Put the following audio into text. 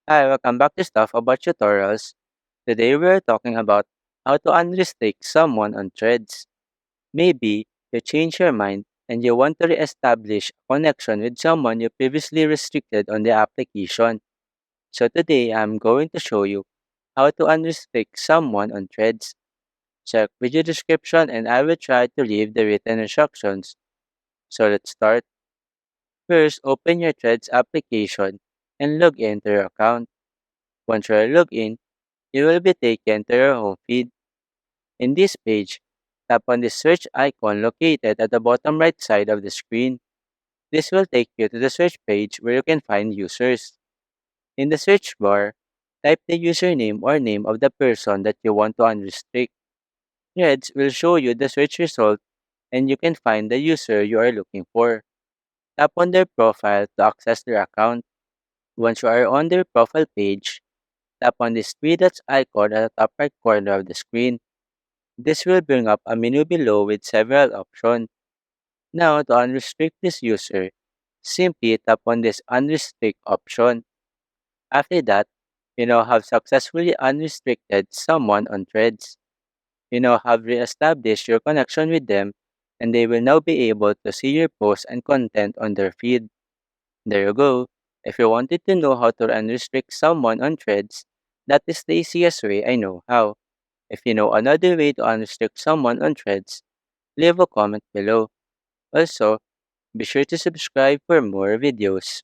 Hi, welcome back to Stuff About Tutorials. Today we're talking about how to unrestrict someone on threads. Maybe you change your mind and you want to reestablish a connection with someone you previously restricted on the application. So today I'm going to show you how to unrestrict someone on threads. Check video description and I will try to leave the written instructions. So let's start. First, open your threads application and log into your account. Once you're logged in, you will be taken to your home feed. In this page, tap on the search icon located at the bottom right side of the screen. This will take you to the search page where you can find users. In the search bar, type the username or name of the person that you want to unrestrict. Threads will show you the search result and you can find the user you are looking for. Tap on their profile to access their account. Once you are on their profile page, tap on this three dots icon at the top right corner of the screen. This will bring up a menu below with several options. Now, to unrestrict this user, simply tap on this unrestrict option. After that, you now have successfully unrestricted someone on threads. You now have re-established your connection with them and they will now be able to see your posts and content on their feed. There you go. If you wanted to know how to unrestrict someone on threads, that is the easiest way I know how. If you know another way to unrestrict someone on threads, leave a comment below. Also, be sure to subscribe for more videos.